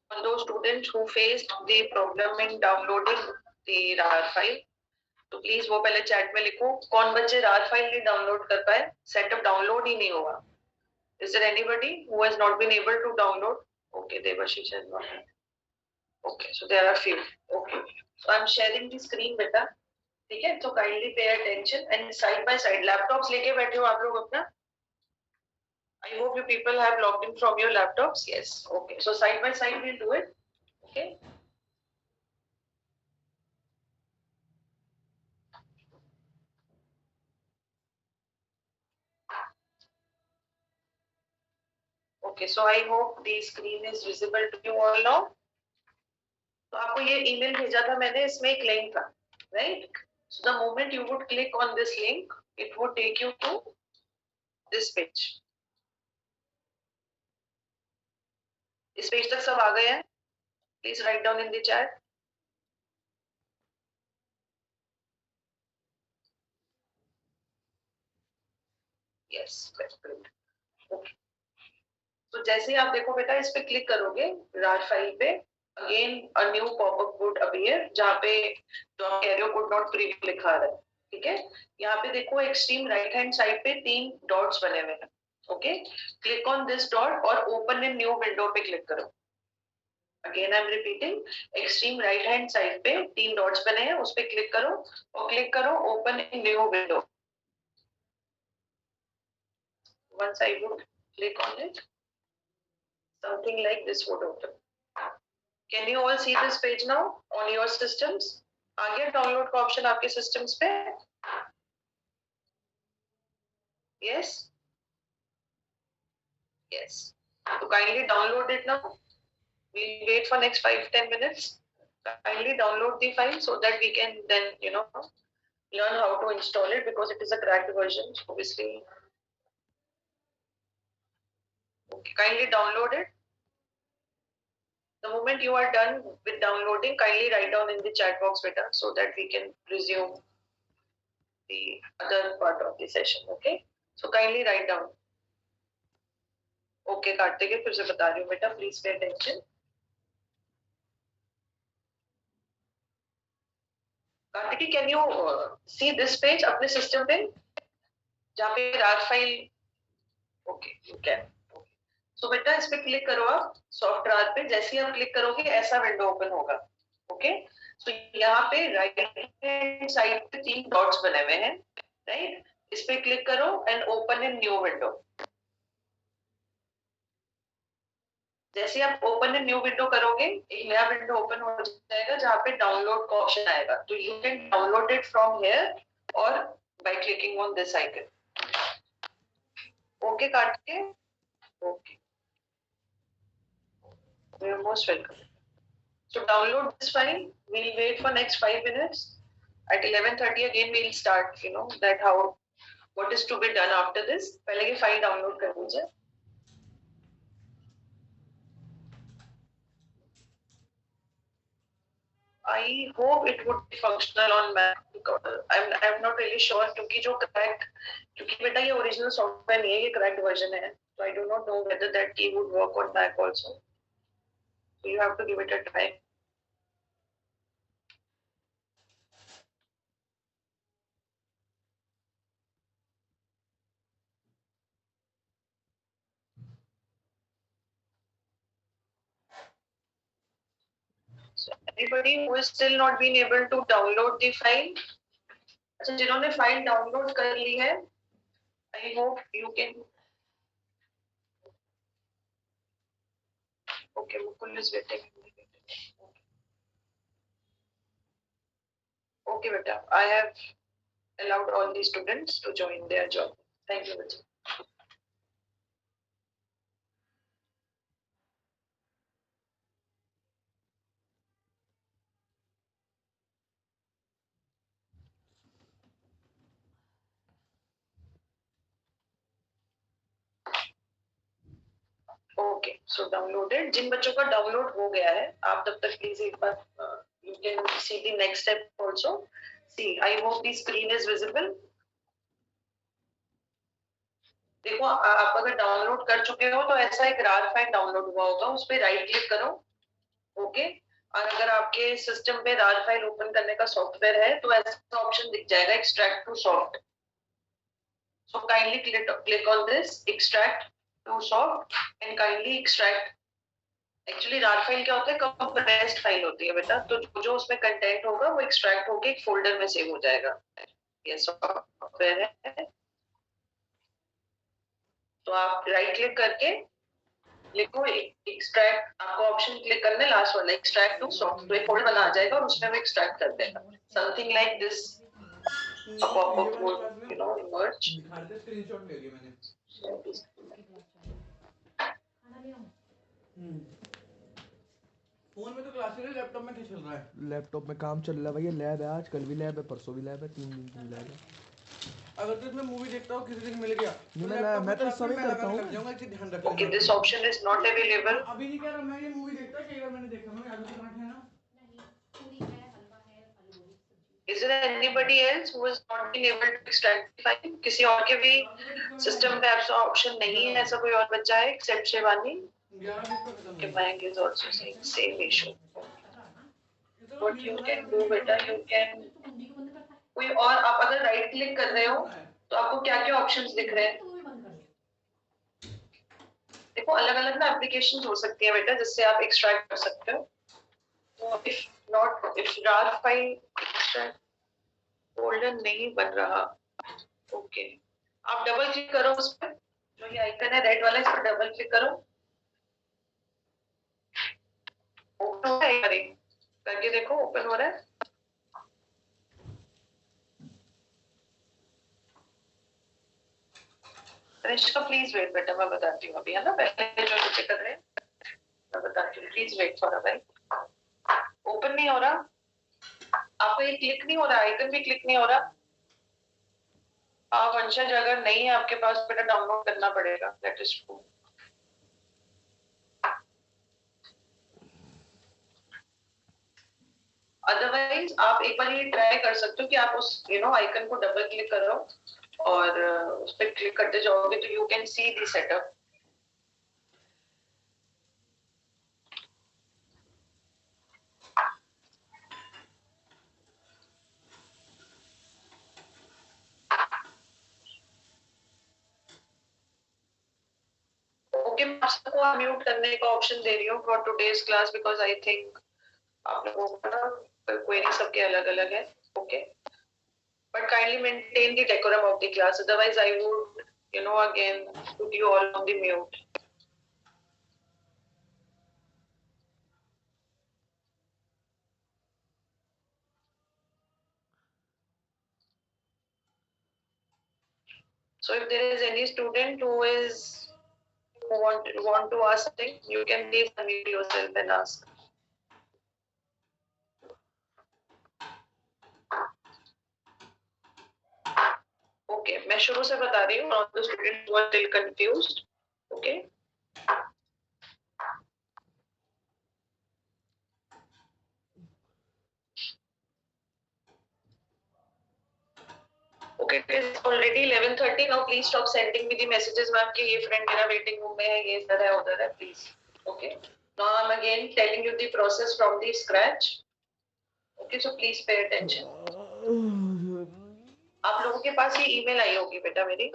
For those students who faced the problem in downloading the RAR file, तो please वो पहले chat में लिखो कौन बच्चे RAR फाइल नहीं डाउनलोड कर पाए, सेटअप डाउनलोड ही नहीं हुआ. Is there anybody who has not been able to download? Okay, Devashish has not. Okay, so there are few. Okay, so I'm sharing the screen beta. ठीक है, तो kindly pay attention and side by side laptops लेके बैठे हो आप लोग अपना. I hope you people have logged in from your laptops. Yes. Okay. So side by side we'll do it. Okay. Okay. So I hope the screen is visible to you all now. तो आपको ये email भेजा था मैंने, इसमें एक link था, right? So the moment you would click on this link, it would take you to this page. इस पेज तक सब आ गए हैं? Please write down in the chat. Yes, very good. Okay. तो जैसे ही आप देखो बेटा, इस पे क्लिक करोगे RAR फाइल पे, again a new popup would appear, जहाँ पे जो आप कह रहे हो कुड नॉट प्रीव्यू लिखा रहा है. ठीक है, यहाँ पे देखो एक्सट्रीम राइट हैंड साइड पे 3 डॉट्स बने हुए हैं. Okay, click on this dot और ओपन इन न्यू विंडो पे क्लिक करो. Again I am repeating, extreme right hand side पे 3 डॉट्स बने हैं, उस पे क्लिक करो और क्लिक करो open in new window. Once I would click on it, something like this would open. Can you all see this page now on your systems? आ गया download का ऑप्शन आपके सिस्टम्स पे? Yes? Yes. So kindly download it now. We'll wait for next 5-10 minutes. Kindly download the file so that we can then, learn how to install it, because it is a cracked version. So obviously, okay, kindly download it. The moment you are done with downloading, kindly write down in the chat box beta so that we can resume the other part of the session. Okay? So kindly write down. Okay, Kartikeya फिर से बता रही हूँ बेटा, please pay attention. Kartikeya, can you see this page अपने system पे जहाँ पे RAR file? Okay, you can. So बेटा इस पे क्लिक करो आप सॉफ्ट RAR पे. जैसे ही आप क्लिक करोगे ऐसा विंडो ओपन होगा. ओके, सो यहाँ पे राइट हैंड साइड पे 3 डॉट्स बने हुए हैं, राइट? इस पे क्लिक करो and open in new window. जैसे आप ओपन इन न्यू विंडो करोगे, एक नया विंडो ओपन हो जाएगा जहाँ पे डाउनलोड का ऑप्शन आएगा. तो you can download it from here और by clicking on this icon. Okay Kartikeya? Okay, you are most welcome. So download this file. We'll wait for next 5 minutes. At 11:30 again we'll start. That how what is to be done after this. पहले ये file download कर लीजिए. I hope it would be functional on Mac. I'm not really sure क्योंकि जो cracked, क्योंकि बेटा ये original software नहीं है, ये cracked version है. So I do not know whether that key would work on Mac also. So you have to give it a try. So anybody who is still not been able to download the file, अच्छा जिन्होंने file download कर ली है, I hope you can. Okay, Mukul is waiting. Okay, beta. I have allowed all the students to join their job. Thank you, beta. Okay, so downloaded. जिन बच्चों का download हो गया है, आप तब तक प्लीज एक बार you can see the next step also. See, I hope the screen is visible. देखो, आप अगर डाउनलोड कर चुके हो तो ऐसा एक RAR फाइल डाउनलोड हुआ होगा, उस पे राइट क्लिक करो ओके। और अगर आपके सिस्टम पे रार फाइल ओपन करने का सॉफ्टवेयर है तो ऐसा ऑप्शन दिख जाएगा extract to soft. So kindly click on this extract to soft and kindly extract. Actually RAR file क्या होता है, कंप्रेस्ड फाइल होती है बेटा, तो जो उसमें कंटेंट होगा वो एक्सट्रैक्ट होके एक फोल्डर में सेव हो जाएगा। ये सॉफ्टवेयर है, तो आप राइट क्लिक करके लिखो एक्सट्रैक्ट, आपको ऑप्शन क्लिक करना है लास्ट वाला एक्सट्रैक्ट टू सॉफ्ट, तो एक फोल्डर बना आ जाएगा और उसमें वो एक्सट्रैक्ट कर देगा something like this. a pop-up would emerge। दिखाते स्क्रीनशॉट ले लिया मैंने। फोन में तो क्लासेस है, लैपटॉप में क्या चल रहा है? लैपटॉप में काम चल रहा है भैया, लैब है, आज कल भी लैब है, परसों भी लैब है, 3 दिन की लैब है। अगर तो इसमें मूवी देखता हूँ किसी दिन मिल गया नहीं मैं तो इस समय करता हूँ। ध्यान रख Okay, this option is not available। अभी नहीं कह रहा मैं, ये मूवी देखता कई बार मैंने देखा, मैं आलू के पराठे है ना। Is there anybody else who has not been able to extract the file? किसी और के भी सिस्टम पे ऐसा ऑप्शन नहीं है, ऐसा कोई और बच्चा है except Shivani? Okay, Mayank is also saying same issue। What you can do बेटा, you can कोई और, आप अगर राइट क्लिक कर रहे हो तो आपको क्या क्या ऑप्शंस दिख रहे हैं? देखो अलग अलग ना एप्लीकेशन हो सकती है बेटा जिससे आप एक्सट्रैक्ट कर सकते हो। तो if rar file extract folder नहीं बन रहा, ओके आप डबल क्लिक करो उस पर, जो ये आइकन है रेड वाला, इस पर डबल क्लिक करो, ओपन हो रहा है, करके देखो ओपन हो रहा है। तनिष्का प्लीज वेट बेटा, मैं बताती हूँ अभी, है ना, पहले जो नीचे कर रहे हैं मैं बताती हूँ, please wait for a while. Open नहीं हो रहा आपका, ये क्लिक नहीं हो रहा, आइकन भी क्लिक नहीं हो रहा। वंशज अगर नहीं है आपके पास बेटा डाउनलोड करना पड़ेगा, दैट इज ट्रू। अदरवाइज आप एक बार ये ट्राई कर सकते हो कि आप उस आइकन को डबल क्लिक करो और उस पर क्लिक करते जाओगे तो you can see the setup. Okay, मैं आपको अनम्यूट करने का ऑप्शन दे रही हूँ for today's class because I think आप लोगों का ना क्वेरी सबके अलग अलग है। Okay, but kindly maintain the decorum of the class, otherwise I would again put you all on the mute। So if there is any student who want to ask something, you can please unmute yourself and ask। Okay, मैं शुरू से बता रही हूँ, all the students who are still confused। Okay, okay, it is already 11:30 now, please stop sending me the messages ma'am कि ये friend मेरा waiting room में है, ये इधर है उधर है, please। Okay, now I'm again telling you the process from the scratch। Okay, so please pay attention। आप लोगों के पास ये ईमेल आई होगी बेटा मेरी।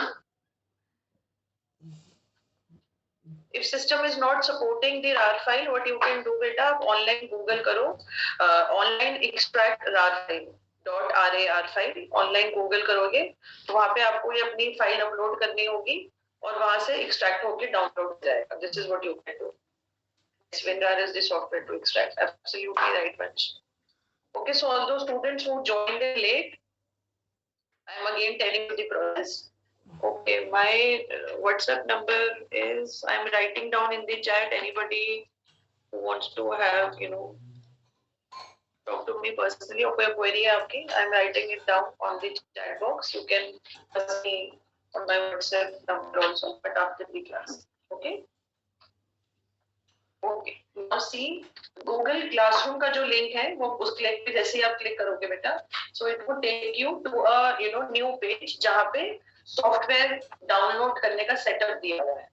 If system is not supporting the RAR file, what you can do बेटा, आप ऑनलाइन गूगल करो online extract RAR file .rar file, online Google करोगे तो वहां पे आपको ये अपनी फाइल अपलोड करनी होगी और वहां से एक्सट्रैक्ट होके डाउनलोड हो जाएगा। This is what you can do. WinRAR is the software to extract। Absolutely right, Vansh। Okay, so all those students who joined late, I am again telling you the process। Okay, my WhatsApp number is, I'm writing down in the chat, anybody who wants to have talk to me personally or कोई query है आपकी, I'm writing it down on the chat box। You can ask me on my WhatsApp number also, but after the class। Okay, okay, now see Google Classroom का जो link है वो उस link पे जैसे ही आप क्लिक करोगे बेटा, so it will take you to a new page जहाँ पे सॉफ्टवेयर डाउनलोड करने का सेटअप दिया हुआ है,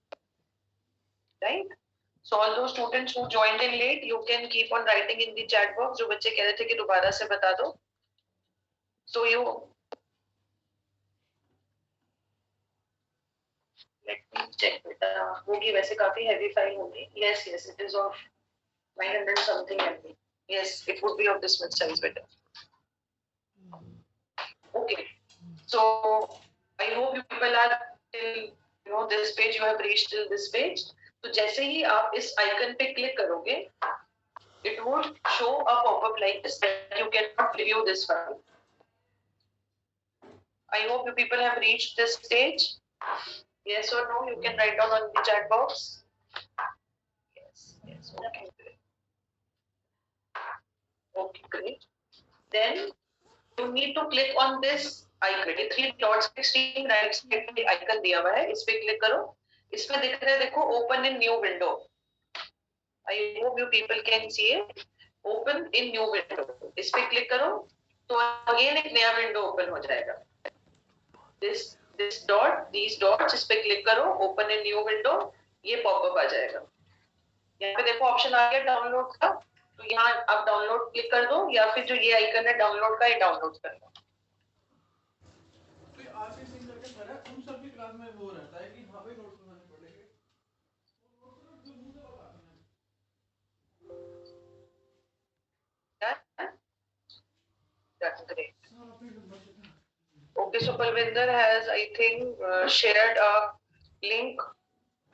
right. So all those students who joined in late, you can keep on writing in the chat box. जो बच्चे कह रहे थे कि दोबारा से बता दो. So you let me check बेटा. होगी वैसे काफी heavy file होगी. Yes, yes, it is of 900 something MB. Yes, it would be of this much size better. Okay. So I hope you people are till this page. You have reached till this page. तो जैसे ही आप इस icon पे click करोगे, it would show a pop-up like this that you cannot review this file. I hope you people have reached this stage. Yes or no? You can write down on the chat box. Yes, yes. Okay, great. Okay, great. Then you need to click on this icon. ये 3 dots extreme right side पे icon दिया हुआ है. इस पे click करो. इसमें दिख रहा है देखो open in new window. I hope you people can see it. Open in new window. इस पे क्लिक करो तो अगेन एक नया विंडो ओपन हो जाएगा. This dot, these dots, इस पे क्लिक करो, open in new window, ये पॉपअप आ जाएगा. यहाँ पे देखो ऑप्शन आ गया डाउनलोड का. तो यहाँ आप डाउनलोड क्लिक कर दो या फिर जो ये आइकन है डाउनलोड का, ये डाउनलोड कर लो. तो आप इस सिंगर के सर है उन सब की क्लास में वो रहता है कि हाँ भाई नोट्स बनाने पड़ेंगे. वो नोट्स जो मुंह से बताते हैं. That's great. Okay, so Palvinder has, I think, shared a link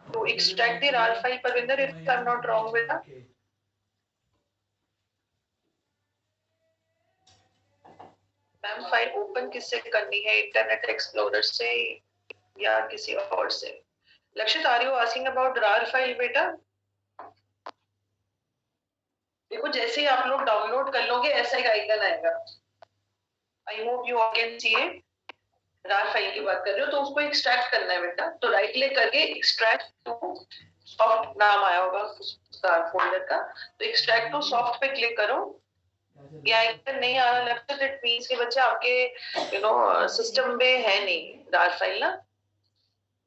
to extract the RAR file. Palvinder, if I'm not wrong with that. Ma'am file open किससे करनी है, इंटरनेट एक्सप्लोरर से या किसी और से? Lakshit, are you asking about RAR file बेटा? देखो जैसे ही आप लोग डाउनलोड कर लोगे ऐसा एक आइकन आएगा. I hope you all can see it. RAR file की बात कर रहे हो तो उसको एक्सट्रैक्ट करना है बेटा. तो राइट क्लिक करके एक्सट्रैक्ट टू सॉफ्ट नाम आया होगा उसका फोल्डर का. तो एक्सट्रैक्ट टू सॉफ्ट पे क्लिक करो. ये आइकन नहीं आ रहा लगता है, इट मींस कि बच्चे आपके सिस्टम में है नहीं रार फाइल ना.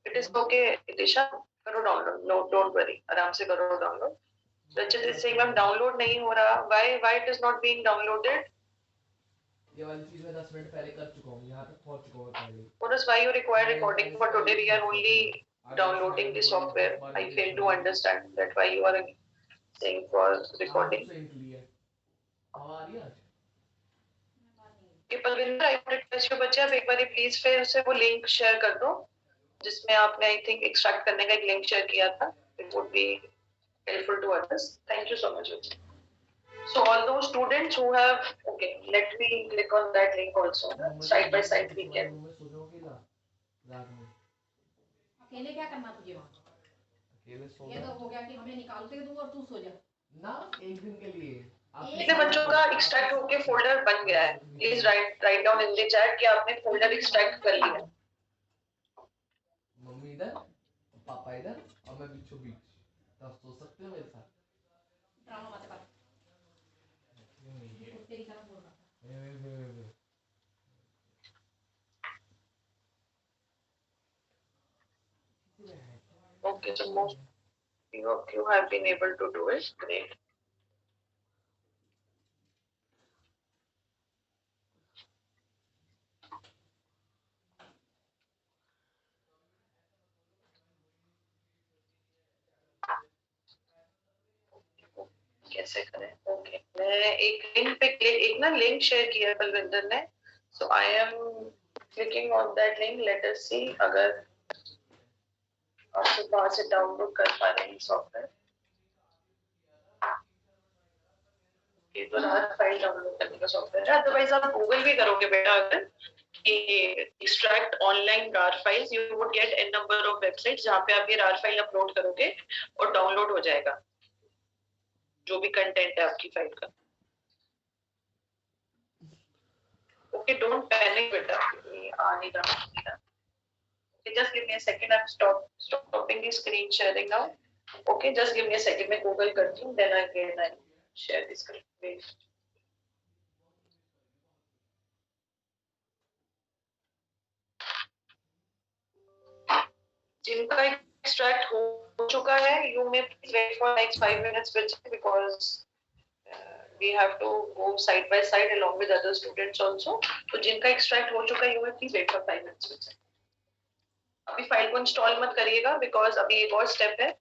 इट इज ओके दिशा, करो डाउनलोड. नो डोंट वरी, आराम से करो डाउनलोड. बच्चे दिस सेइंग मैम डाउनलोड नहीं हो रहा. Why it is not being downloaded? ये वाली चीज मैं 10 मिनट पहले कर चुका हूं, यहां तक पहुंच चुका हूं पहले. What is why you require recording for today? We are only downloading the software. I fail to understand that why you are saying for recording. हवा आ रही है आज. कि Palwinder, I would request you बच्चे आप एक बार प्लीज फिर से वो लिंक शेयर कर दो जिसमें आपने आई थिंक एक्सट्रैक्ट करने का एक लिंक शेयर किया था. It would be helpful to others. Thank you so much. So all those students who have, okay, let me click on that link also. Side by side we can. अकेले क्या करना तुझे वहाँ? अकेले सोना. ये तो हो गया कि हमें निकाल के दूँ और तू सो जा. ना एक दिन के लिए. कितने बच्चों का एक्सट्रैक्ट होके फोल्डर बन गया है? Please write down in the chat कि आपने फोल्डर एक्सट्रैक्ट कर लिया. मम्मी इधर, पापा इधर और मैं बीचों बीच. तब सो सकते हो मेरे साथ. ड्रामा मत कर. तेरी तरह बोल रहा था. Okay, so most of you have been able to do it. Great. कैसे करें? ओके, मैं एक लिंक पे एक ना लिंक शेयर किया है बलविंदर ने. So I am clicking on that link. Let us see अगर आप सब वहां से डाउनलोड कर पा रहे हैं सॉफ्टवेयर. ये तो रार फाइल डाउनलोड करने का सॉफ्टवेयर है. अदरवाइज आप गूगल भी करोगे बेटा अगर कि एक्सट्रैक्ट ऑनलाइन रार files, you would get an number of websites जहां पे आप ये रार फाइल अपलोड करोगे और डाउनलोड हो जाएगा जो भी कंटेंट है आपकी फाइल का. ओके, डोंट पैनिक बेटा. आ नहीं रहा. Just give me a second. I'm stopping the screen sharing now. Okay, just give me a second. मैं Google करती हूँ. Then again I share the screen. Wait. जिनका extract हो चुका है, you may please wait for next 5 minutes because we have to go side by side along with other students also. तो जिनका extract हो चुका है, you may please wait for 5 minutes. अभी फाइल को इंस्टॉल मत करिएगा because अभी एक और स्टेप है.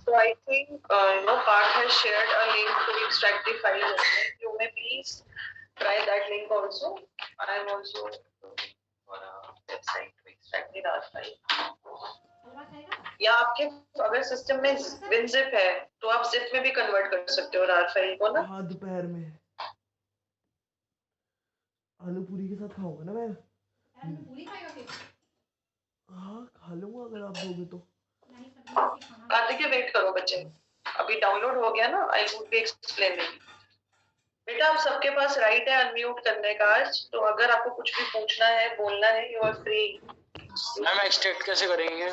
So I think Parth has shared a link to extract the file. You may please try that link also. I am also on a website to extract the RAR file. या आपके अगर system में WinZip है तो आप zip में भी convert कर सकते हो RAR फाइल को ना. हाँ दोपहर में आलू पूरी के साथ खाऊंगा ना मैं. पूरी खाएगा फिर? हाँ खा लूंगा अगर आप दोगे तो. कार्तिक वेट करो बच्चे, अभी डाउनलोड हो गया ना. I would be explaining. बेटा आप सबके पास राइट है अनम्यूट करने का आज, तो अगर आपको कुछ भी पूछना है बोलना है you are free. Ma'am extract कैसे करेंगे?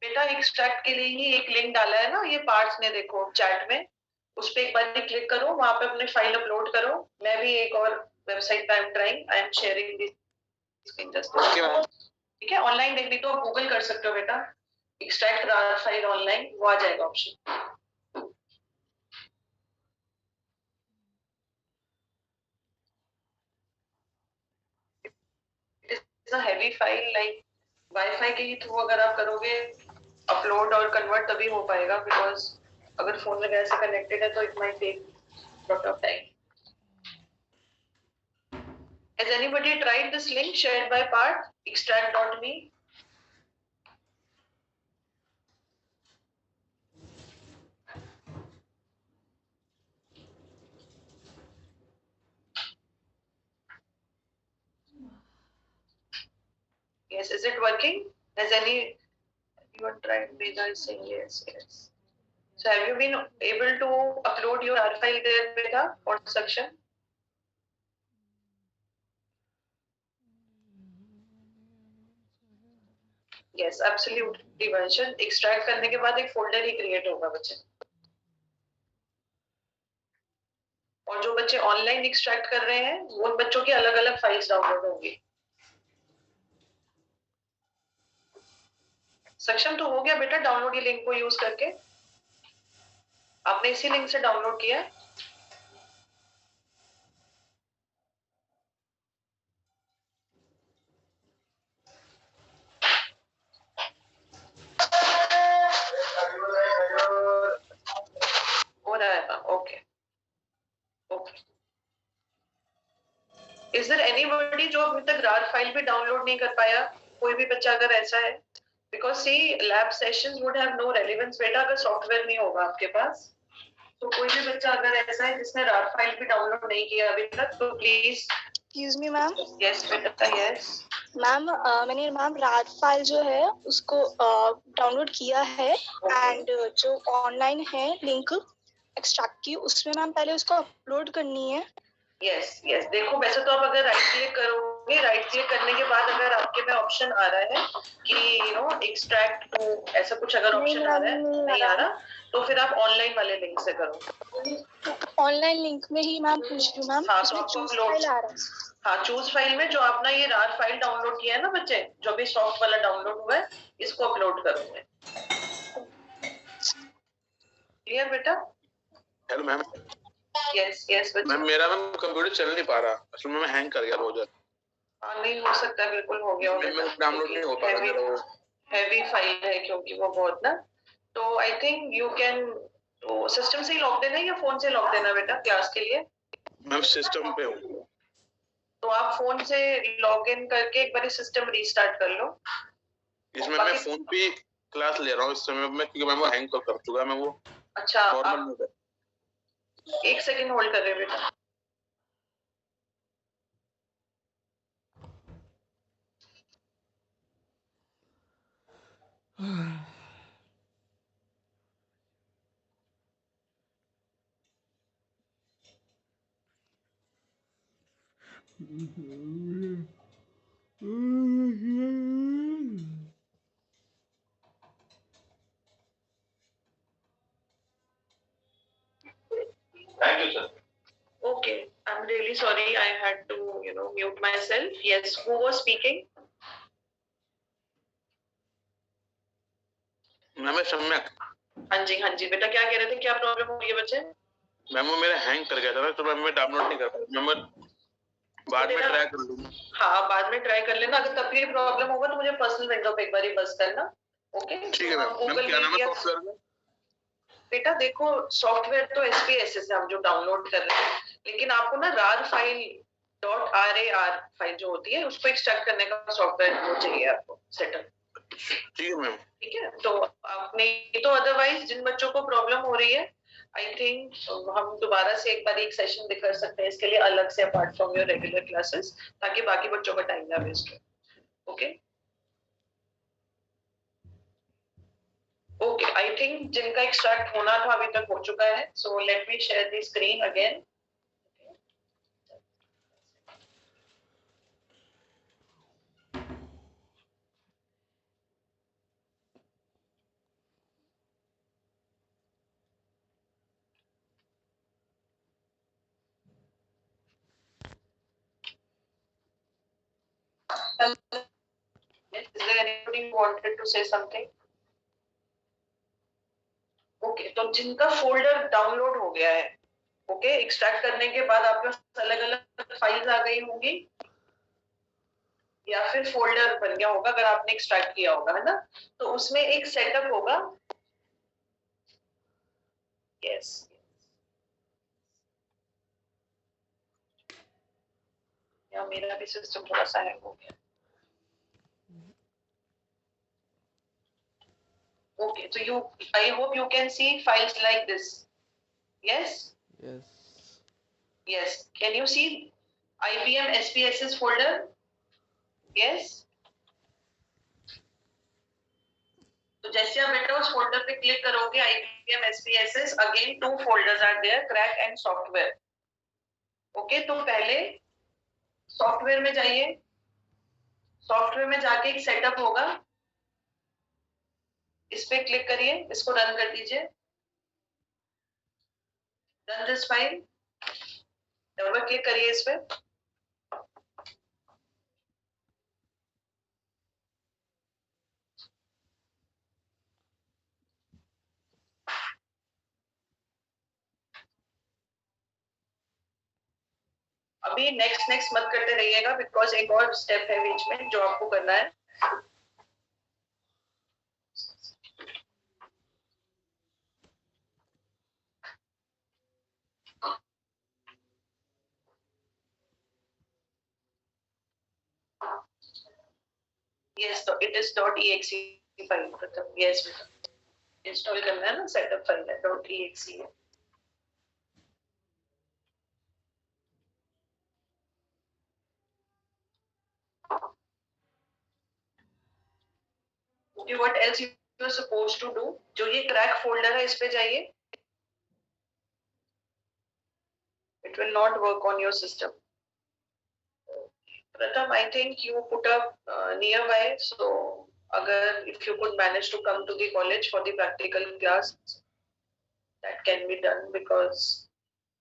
बेटा एक्सट्रैक्ट के लिए ही एक लिंक डाला है ना ये पार्ट्स ने, देखो चैट में, उस पे एक बार क्लिक करो, वहां पे अपनी फाइल अपलोड करो. मैं भी एक और वेबसाइट पे I am sharing this screen just. ठीक है, ऑनलाइन देखनी तो आप गूगल कर सकते हो बेटा, एक्सट्रैक्ट RAR फाइल ऑनलाइन, वो आ जाएगा option. It's a heavy file, like wifi के ही थ्रू अगर आप करोगे अपलोड और कन्वर्ट तभी हो पाएगा, बिकॉज अगर फोन वगैरह से कनेक्टेड है तो it might take lot of time. Has anybody tried this link shared by Parth, extract.me? Yes, is it working? Has anyone tried? Veda is saying yes, yes. So have you been able to upload your RAR file there, Veda, or section? Yes, absolutely Vanshan. Extract करने के बाद एक folder ही create होगा बच्चे. और जो बच्चे online extract कर रहे हैं उन बच्चों की अलग अलग फाइल्स डाउनलोड होंगी. सक्षम तो हो गया बेटा डाउनलोड, ये लिंक को यूज करके आपने इसी लिंक से डाउनलोड किया है. हो रहा है. Okay okay. Is there anybody जो अभी तक RAR फाइल भी डाउनलोड नहीं कर पाया? कोई भी बच्चा अगर ऐसा है, because C lab sessions would have no relevance बेटा अगर सॉफ्टवेयर नहीं होगा आपके पास. तो कोई भी बच्चा अगर ऐसा है जिसने RAR फाइल भी डाउनलोड नहीं किया अभी तक, तो please. Excuse me ma'am. Yes बेटा. यस मैम मैंने मैम RAR फाइल जो है उसको डाउनलोड किया है एंड जो ऑनलाइन है लिंक एक्सट्रैक्ट की, उसमें मैम पहले उसको अपलोड करनी है. Yes yes. देखो वैसे तो आप अगर राइट क्लिक करोगे, राइट क्लिक करने के बाद अगर आपके में ऑप्शन आ रहा है कि एक्सट्रैक्ट टू ऐसा कुछ अगर ऑप्शन आ रहा है, नहीं आ रहा, तो फिर आप ऑनलाइन वाले लिंक से करो. ऑनलाइन लिंक में ही मैम पूछ रही हूँ मैम. हाँ, उसमें तो आपको चूज upload- फाइल आ रहा है. हाँ, चूज फाइल में जो आपने ये RAR फाइल डाउनलोड किया है ना बच्चे, जो भी सॉफ्ट वाला डाउनलोड हुआ है, इसको अपलोड करोगे. क्लियर बेटा? Hello ma'am. यस यस बच्चे। मैम मेरा कंप्यूटर चल नहीं पा रहा, असल में मैं हैंग कर गया बहुत ज्यादा। हाँ नहीं हो सकता, बिल्कुल हो गया होगा, डाउनलोड नहीं हो पा रहा मेरा वो। हैवी फाइल है क्योंकि वो बहुत ना, तो आई थिंक यू कैन, तो सिस्टम से ही लॉग देना या फोन से लॉग देना बेटा क्लास के लिए? मैम सिस्टम पे हूँ। तो आप फोन से लॉग इन करके एक बार सिस्टम रीस्टार्ट कर लो। इसमें मैं फोन पे क्लास ले रहा हूँ इस समय में, क्योंकि मैं वो हैंग कर चुका है। मैं वो अच्छा नॉर्मल मोड है। एक सेकंड होल्ड कर रहे बेटा। Thank you, sir. Okay, I'm really sorry. I had to, mute myself. Yes, who was speaking? मैं सम्यक। हाँ जी बेटा, क्या कह रहे थे, क्या प्रॉब्लम हो रही है बच्चे? मैम वो मेरा हैंग कर गया था ना, तो मैं डाउनलोड नहीं कर पाया। मैं बाद में ट्राई कर लूंगा। हाँ बाद में ट्राई कर लेना, अगर तब भी प्रॉब्लम होगा तो मुझे पर्सनल विंडो पे एक बार बस करना। ओके ठीक है मैम। गूगल क्या नाम है सॉफ्टवेयर का? बेटा देखो सॉफ्टवेयर तो SPSS है हम जो डाउनलोड कर रहे हैं, लेकिन आपको ना RAR फाइल जो होती है उसको एक्सट्रैक्ट करने का सॉफ्टवेयर वो चाहिए आपको सेटअप। ठीक है मैम। ठीक है, तो आपने तो अदरवाइज जिन बच्चों को प्रॉब्लम हो रही है आई थिंक हम दोबारा से एक बार एक सेशन कर सकते हैं इसके लिए अलग से apart from your regular classes, ताकि बाकी बच्चों का टाइम ना वेस्ट हो। ओके ओके, आई थिंक जिनका एक्सट्रैक्ट होना था अभी तक हो चुका है, so let me share the screen again. Is there anybody who wanted to say something? Okay तो जिनका फोल्डर डाउनलोड हो गया है, ओके एक्सट्रैक्ट करने के बाद आपके पास अलग अलग फाइल्स आ गई होंगी या फिर फोल्डर बन गया होगा अगर आपने एक्सट्रैक्ट किया होगा, है ना? तो उसमें एक सेटअप होगा। यस या मेरा भी सिस्टम थोड़ा सा हैंग हो गया। Okay, so I hope you can see files like this. Yes? Yes. Can you see IBM SPSS folder? Yes? तो जैसे आप बेटा उस फोल्डर पे क्लिक करोगे IBM SPSS, again two folders are there, crack and software. Okay, तो पहले software में जाइए, सॉफ्टवेयर में जाके एक सेटअप होगा, इस पे क्लिक करिए, इसको रन कर दीजिए। Run this file, double click करिए इस पे। अभी नेक्स्ट मत करते रहिएगा, बिकॉज एक और स्टेप है बीच में जो आपको करना है। यस तो इट इज .exe फाइल मतलब यस इंस्टॉल करना है ना, सेटअप फाइल है .exe है। Okay, what else you are supposed to do? जो ये क्रैक फोल्डर है इस पे जाइए। It will not work on your system. Pratham, I think you put up nearby, so अगर if you could manage to come to the college for the practical class, that can be done because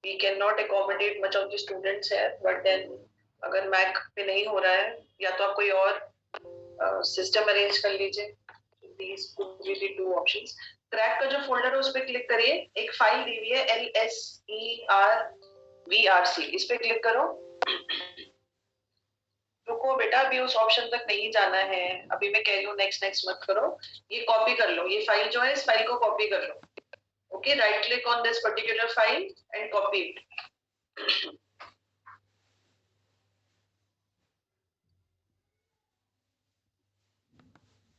we cannot accommodate much of the students here. But then अगर Mac पे नहीं हो रहा है या तो आप कोई और सिस्टम अरेंज कर लीजिए। These could be the two options. Crack का जो फोल्डर है उस पर क्लिक करिए, एक फाइल दी हुई है LSERVRC, इस पे क्लिक करो। रुको बेटा, अभी उस ऑप्शन तक नहीं जाना है, अभी मैं कह रही हूँ नेक्स्ट नेक्स्ट मत करो, ये कॉपी कर लो, ये फाइल जो है इस फाइल को कॉपी कर लो। Okay, right click on this particular file and copy it.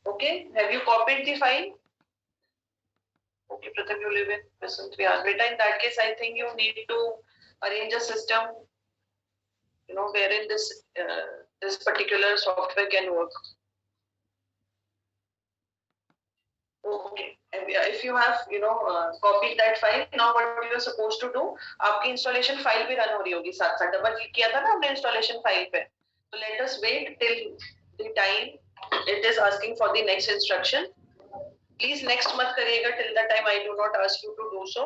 Okay, have you copied the file? Okay, Pratham, you live in Basant Vihar. Beta, in that case, I think you need to arrange a system, wherein this particular software can work. Okay, if you have, copied that file, now what you are supposed to do? आपकी installation file भी run हो रही होगी साथ साथ, double click किया था ना हमने installation file पे, तो let us wait till the time it is asking for the next instruction. Please next मत करिएगा till the time I do not ask you to do so.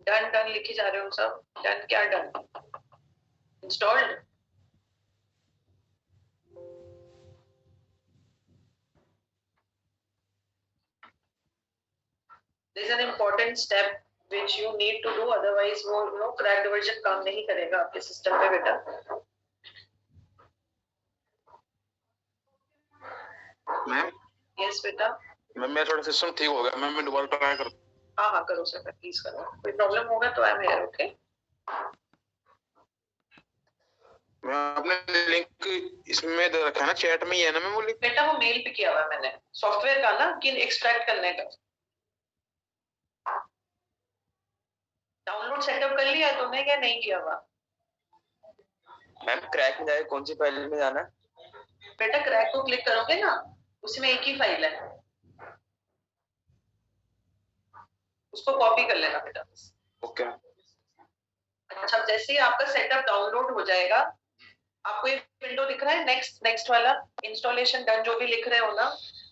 Done लिखी जा रहे हो सब, done क्या done? Installed. There is an important step which you need to do, otherwise वो cracked version काम नहीं करेगा आपके सिस्टम पे बेटा। मैम यस बेटा। मैम मेरा थोड़ा सिस्टम ठीक हो गया, मैम मैं दोबारा ट्राई करूँ? हाँ करो सर, प्लीज करो, कोई प्रॉब्लम होगा तो आई एम हियर। ओके, मैं आपने लिंक इसमें दे रखा है ना, चैट में ही है ना मैम वो लिंक? बेटा वो मेल पे किया हुआ है मैंने, सॉफ्टवेयर का ना, कि एक्सट्रैक्ट करने का। डाउनलोड सेटअप कर लिया तुमने क्या नहीं किया हुआ? मैम क्रैक में जाए कौन सी फाइल में जाना है? बेटा क्रैक को क्लिक करोगे ना, उसमें एक ही फाइल है, उसको कॉपी कर लेना बेटा। ओके। अच्छा, जैसे ही आपका सेटअप डाउनलोड हो जाएगा, आपको एक विंडो दिख रहा है नेक्स्ट वाला, इंस्टॉलेशन डन जो भी लिख रहे हो ना।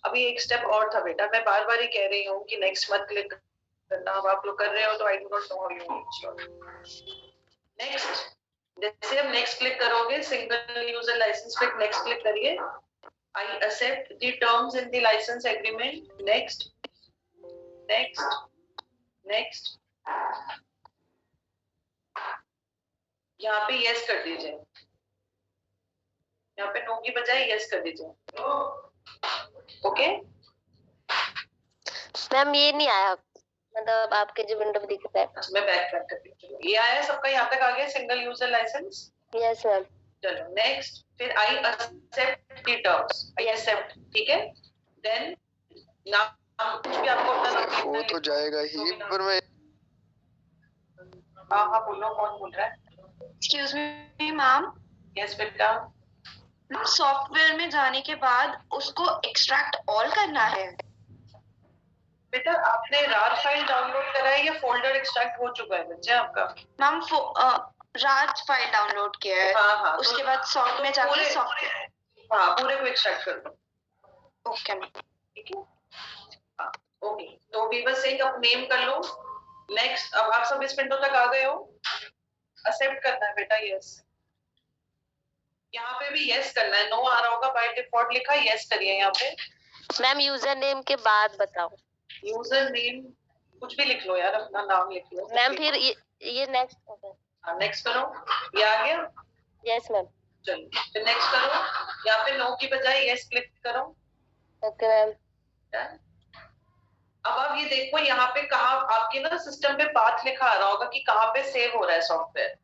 अभी एक स्टेप और था बेटा, मैं बार बार ही कह रही हूँ कि नेक्स्ट मत क्लिक करना, अब आप लोग कर रहे हो तो I do not know you. Next, जैसे अब नेक्स्ट क्लिक करोगे, सिंगल यूजर लाइसेंस पे नेक्स्ट क्लिक करिए। I accept the terms in the license agreement. Next. यहाँ पे yes कर दीजिए, यहाँ पे no की बजाय yes कर दीजिए। ओके मैम ये नहीं आया, मतलब आपके जो विंडो दिख रहा है। अच्छा, मैं बैक करती हूँ। ये आया सबका, यहाँ तक आ गया single user licence? Yes ma'am. चलो नेक्स्ट, फिर I accept the terms, I accept, ठीक है। देन नाम, कुछ भी आपको अपना नाम लिखना है। वो तो जाएगा ही, पर मैं हाँ बोलो, कौन बोल रहा है? Excuse me ma'am. यस बेटा। सॉफ्टवेयर में जाने के बाद उसको एक्सट्रैक्ट ऑल करना है। बेटा आपने रार फाइल डाउनलोड करा है या फोल्डर एक्सट्रैक्ट हो चुका है बच्चे आपका? मैम राज फाइल डाउनलोड किया है। हाँ उसके बाद सॉफ्ट में जाके सॉफ्टवेयर, हाँ पूरे को एक्सट्रैक्ट कर दो। ओके मैम, ठीक है। ओके, तो वीवर सिंह अब नेम कर लो। नेक्स्ट, अब आप सब इस विंडो तक आ गए हो, एक्सेप्ट करना है बेटा, यस। यहाँ पे भी यस करना है, नो आ रहा होगा बाय डिफॉल्ट लिखा, यस करिए यहाँ पे। मैम यूजर नेम के बाद बताओ। यूजर नेम कुछ भी लिख लो यार, अपना नाम लिख लो। मैम फिर ये नेक्स्ट करो। हाँ नेक्स्ट करो, ये आ गया? Yes ma'am. चलो फिर नेक्स्ट करो, यहाँ पे नो की बजाय यस क्लिक करो। Okay ma'am. अब आप ये देखो यहाँ पे कहाँ आपके ना सिस्टम पे पाथ लिखा आ रहा होगा कि कहाँ पे सेव हो रहा है सॉफ्टवेयर।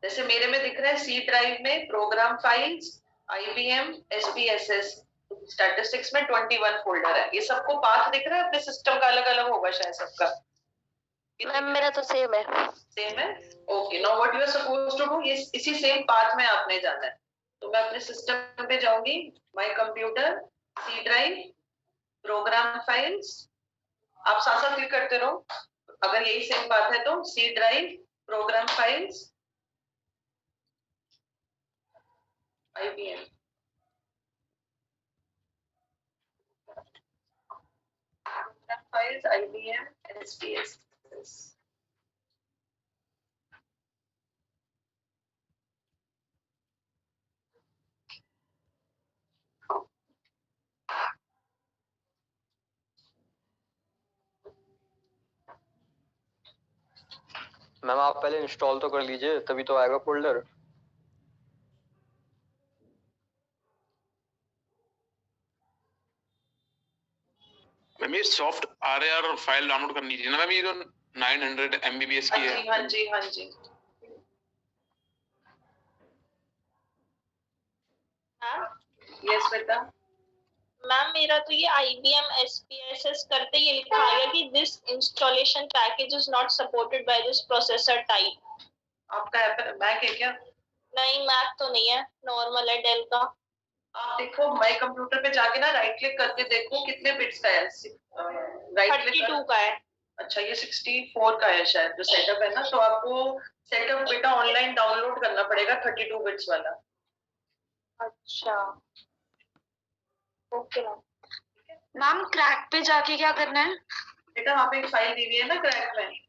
जैसे मेरे में दिख रहा है सी ड्राइव में programme files, IBM, SPSS, statistics में 21 फोल्डर है। ये सबको पाथ दिख रहा है, अपने सिस्टम का अलग अलग होगा शायद सबका। मैम मेरा तो सेम है। सेम है? Okay, now what you are supposed to do, इसी सेम पाथ में आपने जाना है। तो मैं अपने सिस्टम पे जाऊंगी, my computer, C drive, program files, आप साथ साथ क्लिक करते रहो। अगर यही सेम बात है तो C drive, program files, IBM, program files, IBM, SPSS। Ma'am आप पहले इंस्टॉल तो कर लीजिए, तभी तो आएगा फोल्डर। मैम ये सॉफ्ट RAR फाइल डाउनलोड करनी थी ना मैम, ये तो 900 MBPS की है। हाँ जी हाँ जी। यस बेटा। मैम मेरा तो ये IBM SPSS करते ये लिखा आया कि this installation package is not supported by this processor type. आपका मैक है क्या? नहीं मैक तो नहीं है, नॉर्मल है डेल का। आप देखो माय कंप्यूटर पे जाके ना राइट क्लिक करके देखो कितने बिट्स का है। राइट 32 का है। अच्छा ये 64 का है शायद जो सेटअप है ना, तो आपको सेटअप बेटा ऑनलाइन डाउनलोड करना पड़ेगा 32 बिट्स वाला। अच्छा ओके मैम। क्रैक पे जाके क्या करना है? बेटा वहाँ पे एक फाइल दी हुई है ना क्रैक में।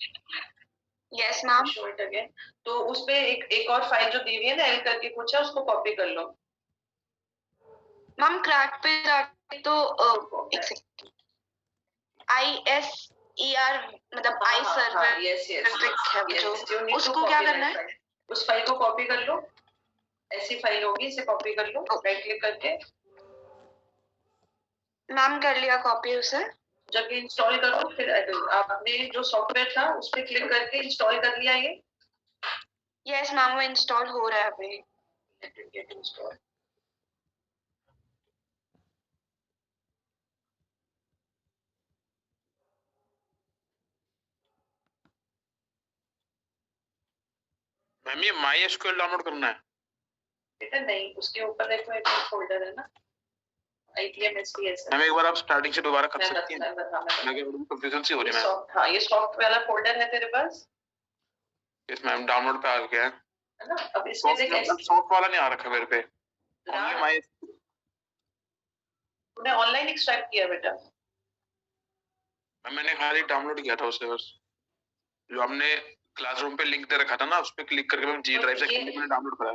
Yes ma'am. Show it again. तो उसपे एक और फाइल जो दी हुई है ना एल करके कुछ है, उसको कॉपी कर लो। मैम क्रैक पे जाके तो ISER मतलब आई सर्वर जो उसको क्या करना है? उस फाइल को कॉपी कर लो, ऐसी फाइल होगी, इसे कॉपी कर लो राइट क्लिक करके। मैम कर लिया कॉपी उसे। जब इंस्टॉल करो फिर आपने जो सॉफ्टवेयर था उस पर क्लिक करके इंस्टॉल कर लिया ये। यस मैम वो इंस्टॉल हो रहा है अभी। मैम ये MySQL डाउनलोड करना है? बेटा नहीं, उसके ऊपर देखो एक फोल्डर है ना IBM SPSS। मैम एक बार आप स्टार्टिंग से दोबारा कर सकती हैं? मैं कंफ्यूजन सी हो रही है मैम। हाँ ये सॉफ्ट वाला फोल्डर है तेरे पास? यस मैम डाउनलोड पे आ गया है ना। अब इसमें देख सॉफ्ट वाला नहीं आ रखा मेरे पे। तूने ऑनलाइन एक्सट्रैक्ट किया बेटा? मैंने खाली डाउनलोड किया था उसे बस, जो हमने क्लासरूम पे लिंक दे रखा था ना उस पे क्लिक करके मैं G ड्राइव से मैंने डाउनलोड करा।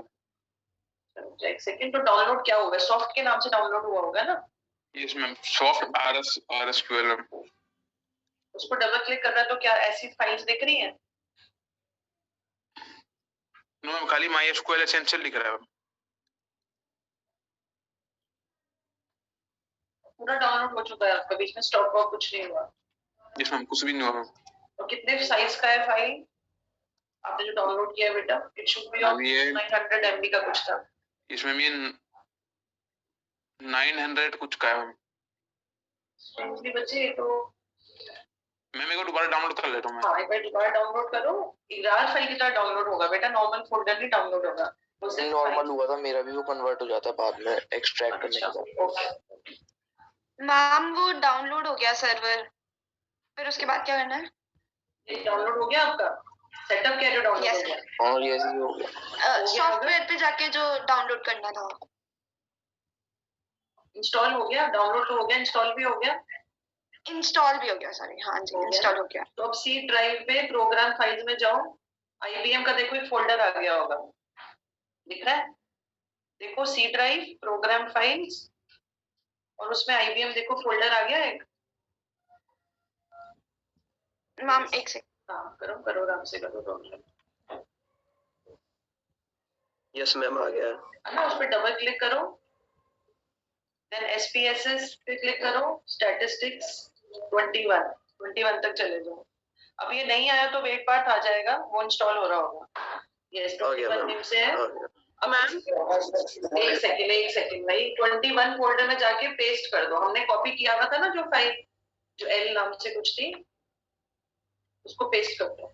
एक सेकंड, तो डाउनलोड क्या होगा? सॉफ्ट के नाम से डाउनलोड हुआ होगा ना? Yes ma'am soft RSQL। उसको डबल क्लिक कर रहा है तो क्या ऐसी फाइल्स दिख रही हैं? नो मैम खाली MySQL एसेंशियल लिख रहा है। पूरा डाउनलोड हो चुका है आपका, बीच में स्टॉप वॉक कुछ नहीं हुआ? यस मैम कुछ भी नहीं हुआ। तो कितने साइज का है फाइल आपने जो डाउनलोड किया बेटा? It should be of 900 MB का कुछ था। इसमें ये 900 कुछ का है। स्ट्रेंजली बच्चे तो मैं मेरे को दोबारा डाउनलोड कर लेता हूं मैं। हां एक बार दोबारा डाउनलोड करो। RAR फाइल की तरह डाउनलोड होगा बेटा, नॉर्मल फोल्डर नहीं डाउनलोड होगा। उससे नॉर्मल हुआ था मेरा भी, वो कन्वर्ट हो जाता है बाद में एक्सट्रैक्ट करने के बाद। मैम वो डाउनलोड हो गया सर्वर, फिर उसके बाद क्या करना है? ये डाउनलोड हो गया आपका सेटअप क्या जो डाउनलोड हो गया? और ये ही हो गया। सॉफ्टवेयर पे जाके जो डाउनलोड करना था इंस्टॉल हो गया, डाउनलोड तो हो गया, इंस्टॉल भी हो गया। इंस्टॉल भी हो गया, सॉरी हाँ जी इंस्टॉल हो गया। तो अब C ड्राइव पे प्रोग्राम फाइल्स में जाओ, IBM का देखो एक फोल्डर आ गया होगा, दिख रहा है? देखो C ड्राइव प्रोग्राम फाइल्स और उसमें IBM देखो फोल्डर आ गया एक। मैम एक सेकंड। हाँ करो आराम से करो प्रॉब्लम। यस मैम आ गया है ना, उस पर डबल क्लिक करो, देन SPSS पे क्लिक करो, स्टैटिस्टिक्स 21 तक चले जाओ। अब ये नहीं आया तो वेट पार्ट आ जाएगा, वो इंस्टॉल हो रहा होगा। यस 21 न्यू से है। अब मैम एक सेकंड भाई, 21 फोल्डर में जाके पेस्ट कर दो। हमने कॉपी किया हुआ था ना जो फाइल जो L नाम से कुछ थी, उसको पेस्ट कर दो।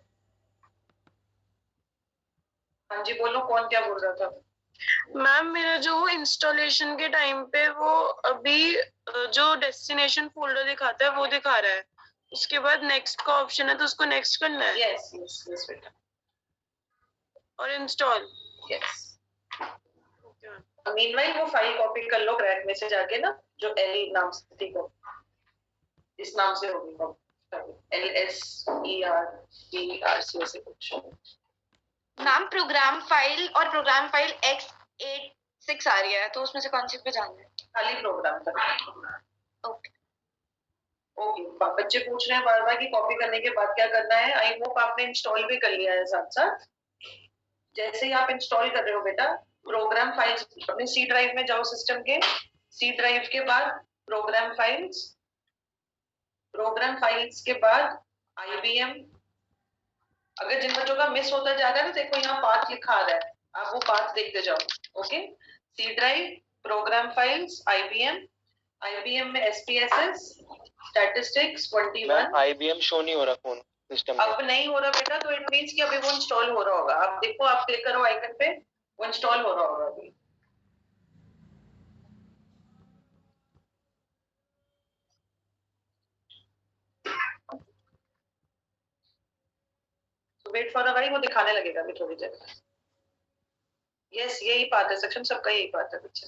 हाँ जी बोलो, कौन क्या बोल रहा था? मैम मेरा जो इंस्टॉलेशन के टाइम पे वो अभी जो डेस्टिनेशन फोल्डर दिखाता है वो दिखा रहा है, उसके बाद नेक्स्ट का ऑप्शन है तो उसको नेक्स्ट करना है। यस बेटा। और इंस्टॉल। यस। मीनवाइल वो फाइल कॉपी कर लो क्रैक में से जाके ना, जो L नाम से थी, को इस नाम से होगी LSERC से कुछ। मैम प्रोग्राम फाइल और प्रोग्राम फाइल X86 आ रही है, तो उसमें से कौन सी पे जाना है? खाली प्रोग्राम करना है। ओके ओके, बच्चे पूछ रहे हैं बार बार कि कॉपी करने के बाद क्या करना है। आई होप आपने इंस्टॉल भी कर लिया है साथ साथ। जैसे ही आप इंस्टॉल कर रहे हो बेटा, प्रोग्राम फाइल्स अपने सी ड्राइव में जाओ, सिस्टम के सी ड्राइव के बाद प्रोग्राम फाइल्स के बाद IBM। अगर जिन बच्चों का मिस होता जा रहा है ना, देखो यहाँ पाथ लिखा आ रहा है, आप वो पाथ देखते जाओ। Okay, C drive, program files, IBM में SPSS, स्टैटिस्टिक्स 21। IBM शो नहीं हो रहा फोन सिस्टम में। अब नहीं हो रहा बेटा, तो इट मींस कि अभी वो इंस्टॉल हो रहा होगा। आप देखो, आप क्लिक करो आइकन पे, वो इंस्टॉल हो रहा होगा अभी। वेट फॉर अ व्हाइल, वो दिखाने लगेगा अभी थोड़ी देर। यस, यही बात है, सेक्शन सबका यही बात है बच्चे।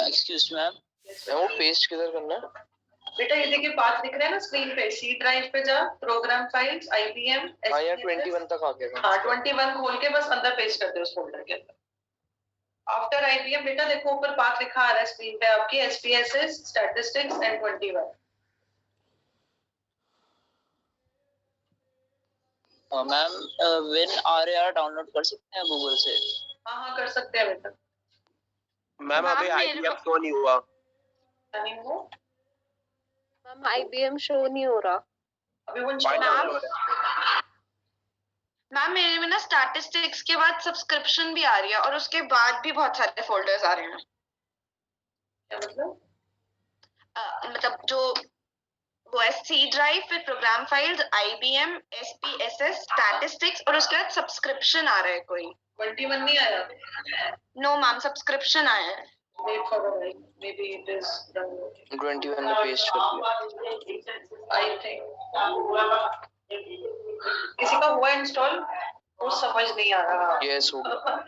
एक्सक्यूज मैम, वो पेस्ट किधर करना है बेटा? ये देखिए पाथ दिख रहा है ना स्क्रीन पे, सी ड्राइव पे जा, प्रोग्राम फाइल्स, IBM, हाँ यार 21 तक आ गया। हाँ 21 खोल के बस अंदर पेस्ट कर दे उस फोल्डर के अंदर। आफ्टर IBM बेटा देखो ऊपर पाथ लिखा आ रहा है स्क्रीन पे आपकी, SPSS, statistics and 21। Ma'am win RAR download कर सकते हैं गूगल से? हाँ कर सकते हैं बेटा। मैम अभी IBM शो नहीं हुआ। नहीं हुआ मैम, IBM शो नहीं हो रहा अभी, वो मैम मेरे में ना स्टैटिस्टिक्स के बाद सब्सक्रिप्शन भी आ रही है और उसके बाद भी बहुत सारे फोल्डर्स आ रहे हैं। क्या मतलब? मतलब जो वो है सी ड्राइव, फिर programme files, IBM, SPSS, statistics और उसके बाद सब्सक्रिप्शन आ रहा है कोई। 21 नहीं आया? नो मैम, सब्सक्रिप्शन आया है। Wait for a while, may be it is downloading. 21 में पेस्ट कर दिया आई थिंक। किसी का हुआ इंस्टॉल? वो समझ नहीं आ रहा। यस हो गया।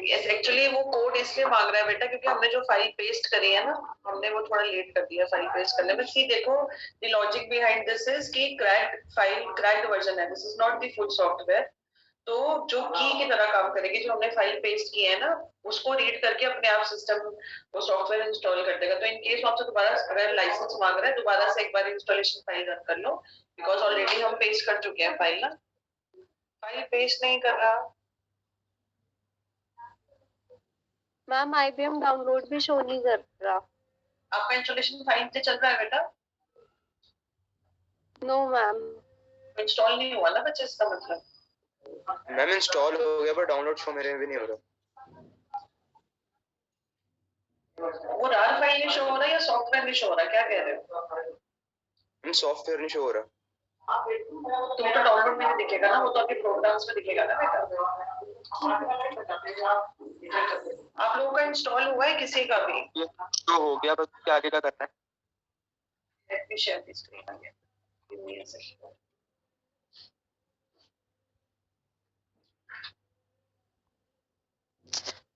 यस, एक्चुअली वो कोड इसलिए मांग रहा है बेटा क्योंकि हमने जो फाइल पेस्ट करी है ना, हमने वो थोड़ा लेट कर दिया फाइल पेस्ट करने में। सी देखो, the logic behind this is कि क्रैक्ड फाइल, क्रैक्ड वर्जन है, this is not the full software. तो जो की की तरह काम करेगी, जो हमने फाइल पेस्ट की है ना, उसको रीड करके अपने आप सिस्टम वो सॉफ्टवेयर इंस्टॉल कर देगा। तो इन केस आपसे दोबारा अगर लाइसेंस मांग रहा है, दोबारा से एक बार इंस्टॉलेशन फाइल रन कर लो, बिकॉज ऑलरेडी हम पेस्ट कर चुके हैं फाइल ना। फाइल पेस्ट नहीं कर रहा मैम, IBM डाउनलोड भी शो नहीं कर रहा। आपका इंस्टॉलेशन फाइल से चल रहा है बेटा? नो मैम, इंस्टॉल नहीं हुआ ना बच्चे, इसका मतलब। मैम इंस्टॉल हो गया पर डाउनलोड शो मेरे में भी नहीं हो रहा। वो रार फाइल नहीं शो हो रहा या सॉफ्टवेयर नहीं शो हो रहा, क्या कह रहे हो? सॉफ्टवेयर नहीं शो हो रहा। तुम तो डाउनलोड में नहीं दिखेगा ना, वो तो आपके प्रोग्राम्स में दिखेगा ना बेटा। आप लोगों का इंस्टॉल हुआ है किसी का भी? तो हो गया, बस क्या आगे का करना है? Let me share the screen again, give me a second.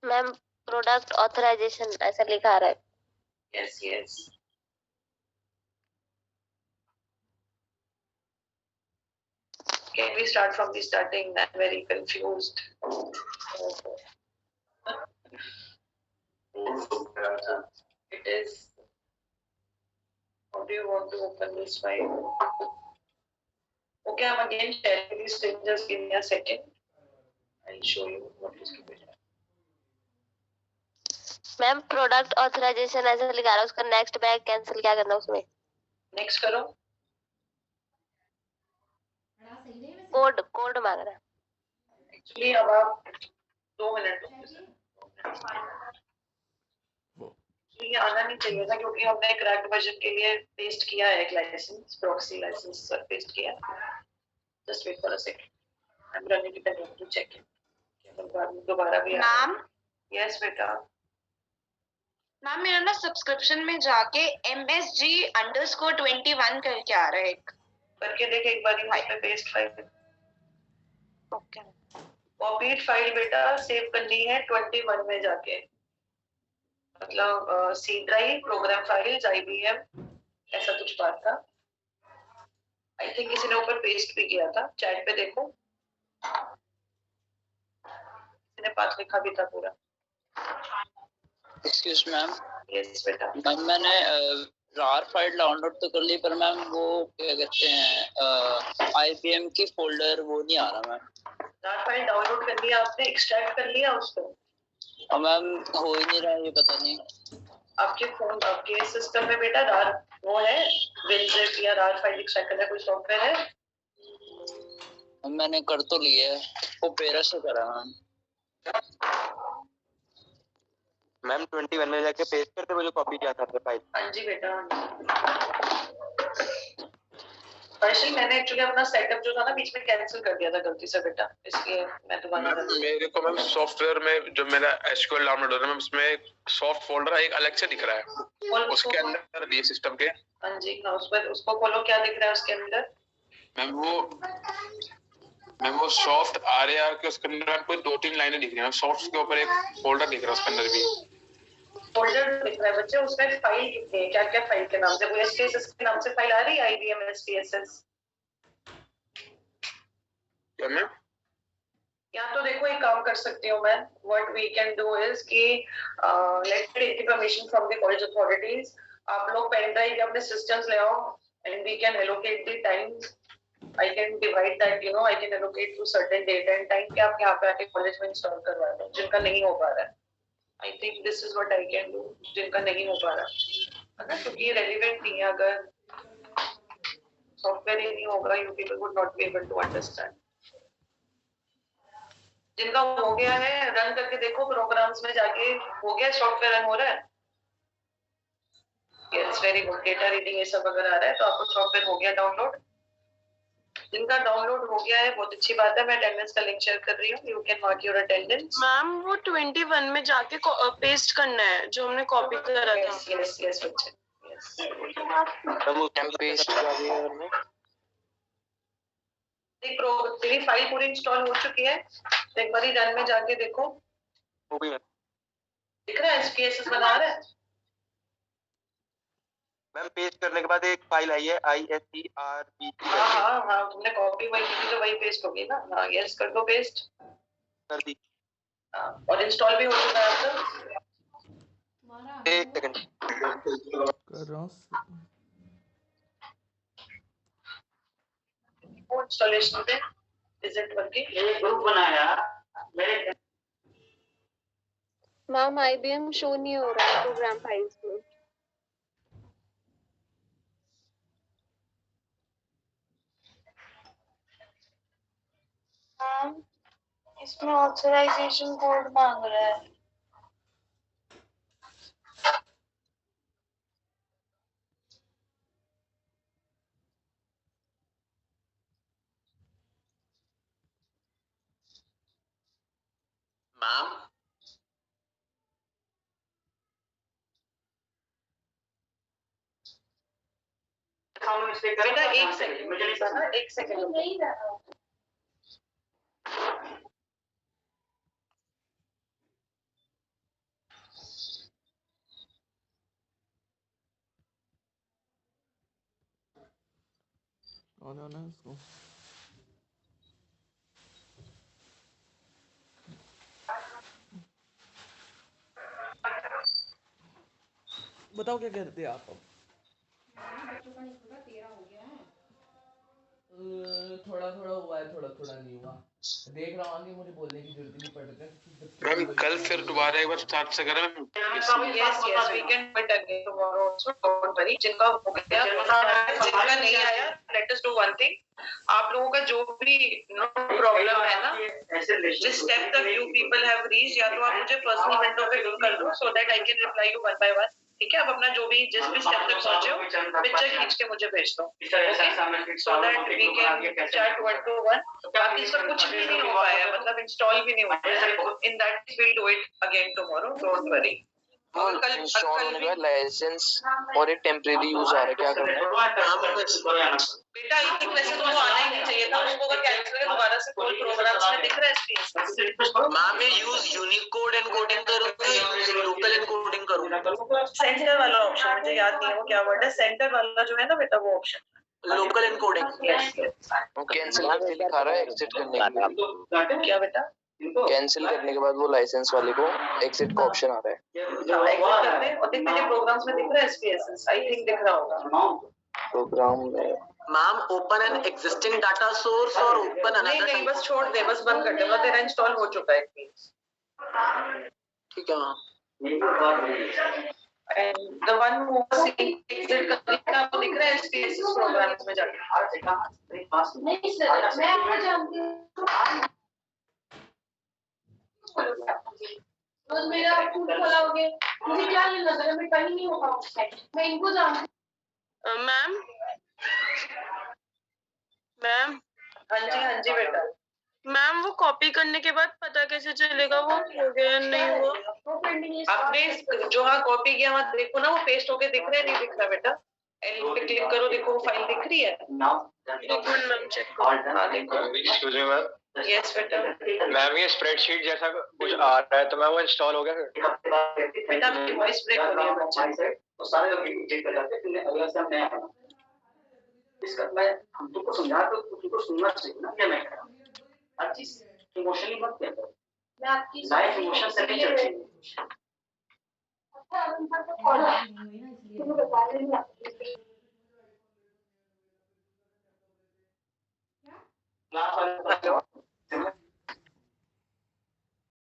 Ma'am product authorisation ऐसा लिखा रहा है। Yes yes, can we start from the starting? I'm very confused. It is, how do you want to open this file? Okay, I'm again sharing this screen, just give me a second. I'll show you what is to be done. Ma'am product authorisation ऐसा लिखा रहा है, उसका next bag cancel क्या करना है उसमें? Next करो। कोड मांग रहा है। एक्चुअली अब आप 2 मिनट ये आना नहीं चाहिए था क्योंकि हमने क्रैक्ड वर्जन के लिए पेस्ट किया है एक लाइसेंस, प्रॉक्सी लाइसेंस पेस्ट किया। Just wait for a second, I am running it again to check it. दोबारा भी मैम। यस बेटा। मैम मेरा ना सब्सक्रिप्शन में जाके MSG_21 करके आ रहा है, करके देख एक बार यहाँ पे paste file. Okay, copied file बेटा सेव करनी है 21 में जाके, मतलब C drive, program files, IBM ऐसा कुछ बात था। आई थिंक किसी ने ऊपर पेस्ट भी किया था, चैट पे देखो, किसी ने पास लिखा भी था पूरा। एक्सक्यूज मैम, यस बेटा। मैम मैंने रार फाइल डाउनलोड तो कर ली, पर मैम वो क्या कहते हैं IBM की फोल्डर वो नहीं आ रहा मैम। रार फाइल डाउनलोड कर लिया आपने, एक्सट्रैक्ट कर लिया उसको? और मैम हो ही नहीं रहा, ये पता नहीं। आपके फोन, आपके सिस्टम में बेटा रार वो है, विनज़िप या रार फाइल एक्सट्रैक्ट करने कोई सॉफ्टवेयर है? मैंने कर तो लिया है, वो पेरा से करा मैम। मैम 21 में जाके पेस्ट करते वो जो कॉपी किया था फाइल। हाँ जी बेटा। एक्चुअली मैंने एक्चुअली अपना सेटअप जो था ना बीच में कैंसिल कर दिया था गलती से बेटा, इसलिए मैं दोबारा मेरे को मैम सॉफ्टवेयर में जो मेरा एसक्यूएल डाउनलोड हो रहा है मैम, उसमें सॉफ्ट फोल्डर एक अलग से दिख रहा है, उसके अंदर ये सिस्टम के। हाँ जी हाँ, उस पर उसको खोलो, क्या दिख रहा है उसके अंदर? मैम वो सॉफ्ट RAR के उसके अंदर कोई 2-3 लाइनें दिख रही हैं, सॉफ्ट के ऊपर एक फोल्डर दिख रहा है, उसके अंदर भी फोल्डर दिख रहा है बच्चे। उसमें फाइल कितनी है, क्या क्या फाइल के नाम से? वो SPSS के नाम से फाइल आ रही है, IBM SPSS? क्या मैम? या तो देखो एक काम कर सकती हूँ मैं, what we can do is कि let's take permission from the college authorities, आप लोग पेन ड्राइव या अपने सिस्टम्स ले आओ and we can allocate the times. I can divide that, you know, I can allocate to certain date and time कि आप यहाँ पे आके कॉलेज में इंस्टॉल करवा दो जिनका नहीं हो पा रहा है। I think this is what I can do, जिनका नहीं हो पा रहा है ना, क्योंकि ये रेलिवेंट नहीं है। अगर सॉफ्टवेयर ही नहीं होगा, you people would not be able to understand। जिनका हो गया है रन करके देखो, प्रोग्राम्स में जाके हो गया, सॉफ्टवेयर रन हो रहा है। Yes very good, data reading ये सब अगर आ रहा है तो आपको सॉफ्टवेयर हो गया डाउनलोड। जिनका डाउनलोड हो गया है बहुत अच्छी बात है, मैं अटेंडेंस का लिंक शेयर कर रही हूँ, you can mark your attendance. Ma'am वो 21 में जाके पेस्ट करना है जो हमने कॉपी करा था। यस यस बच्चे, पेस्ट कर दिया मैंने। तेरी फाइल पूरी इंस्टॉल हो चुकी है, तो एक बार रन में जाके देखो, वो भी है दिख रहा है SPSS बना रहा है। मैम पेस्ट करने के बाद एक फाइल आई है ISERB। हाँ तुमने कॉपी वही की तो वही पेस्ट होगी ना। हाँ यस कर दो, पेस्ट कर दी। और इंस्टॉल भी हो चुका है आपका। एक सेकंड कर रहा हूँ। इंस्टॉलेशन पे इज इट वर्किंग? ये ग्रुप बनाया मेरे मैम IBM शो नहीं हो रहा है प्रोग्राम फाइल्स में। इसमें ऑथराइजेशन कोड मांग रहा है। मैम बेटा एक सेकंड, एक सेकंड। आना इसको। बताओ क्या कहते हैं आप अब? बच्चों का नहीं खुला, तेरा हो गया है। थोड़ा थोड़ा हुआ है, थोड़ा थोड़ा नहीं हुआ। देख रहा हूँ कि मुझे बोलने की जरूरत नहीं पड़ रही है। मैम कल फिर दोबारा एक बार स्टार्ट से करें। Yes yes we can but again tomorrow also, don't worry. जिनका हो गया, जिनका नहीं आया, let us do one thing. आप लोगों का जो भी प्रॉब्लम है ना, जिस स्टेप तक यू पीपल हैव रीच्ड, या तो आप मुझे पर्सनल विंडो पे पिंग कर दो so that I can reply you one by one. ठीक है, अब अपना जो भी जिस भी स्टेप तक पहुंचे हो पिक्चर खींच के मुझे भेज दो, so that we can chat one to one. बाकी सब कुछ भी नहीं हो पाया, मतलब इंस्टॉल भी नहीं हुआ है। In that we will do it again tomorrow, don't worry. और कल इंस्टॉल होने के बाद लाइसेंस और एक टेम्परेरी यूज आ रहा है, क्या करना है? बेटा आई थिंक वैसे तो वो आना ही नहीं चाहिए था, उसको अगर कैंसिल करके दोबारा से कोई प्रोग्राम्स में दिख रहा है स्क्रीन। मैम मैं यूज यूनिकोड एनकोडिंग करूंगा या लोकल एनकोडिंग करूंगा? सेंटर वाला ऑप्शन मुझे याद नहीं है वो क्या वर्ड है, सेंटर वाला जो है ना बेटा वो ऑप्शन लोकल एनकोडिंग। वो कैंसिल करके दिखा रहा है एग्जिट करने के लिए। क्या बेटा? कैंसिल करने के बाद वो लाइसेंस वाले को एग्जिट का ऑप्शन आ रहा है। एग्जिट करते हैं और दिख मुझे प्रोग्राम्स में दिख रहा है SPSS आई थिंक दिख रहा होगा प्रोग्राम में। Ma'am open an existing data source और ओपन नहीं नहीं बस छोड़ दे, बस बंद कर दे, मतलब तेरा इंस्टॉल हो चुका है मींस। ठीक है ma'am. And the one who was exit करने का वो दिख रहा है SPSS प्रोग्राम्स में जाके। नहीं सर मैं आपको जानती हूँ। रोज मेरा फूड खोला हो गया, मुझे क्या लेना था, मैं कहीं नहीं होगा मैं इनको जानती हूँ। मैम मैम हाँ जी बेटा। मैम वो कॉपी करने के बाद पता कैसे चलेगा वो हो गया नहीं हुआ? आपने जो हाँ कॉपी किया वहाँ देखो ना, वो पेस्ट होके दिख रहा है नहीं दिख रहा बेटा? एल पे क्लिक करो, देखो वो फाइल दिख रही है। मैम चेक करो। हाँ देखो। Excuse me ma'am. यस बेटा। मैम ये स्प्रेडशीट जैसा कुछ आ रहा है तो मैं वो इंस्टॉल हो गया फिर? बेटा मेरी वॉइस ब्रेक हो रही है बच्चा। तो सारे लोग चेक कर जाते हैं, फिर अगला से हम नया आना इसका मैं हम तुमको समझा तो तुमको सुनना चाहिए ना क्या मैं कह रहा हूँ। हर चीज इमोशनली मत किया करो, मैं आपकी लाइफ इमोशन से नहीं चलती। अच्छा उन पर तो कॉल है, तुम्हें बता रही हूँ।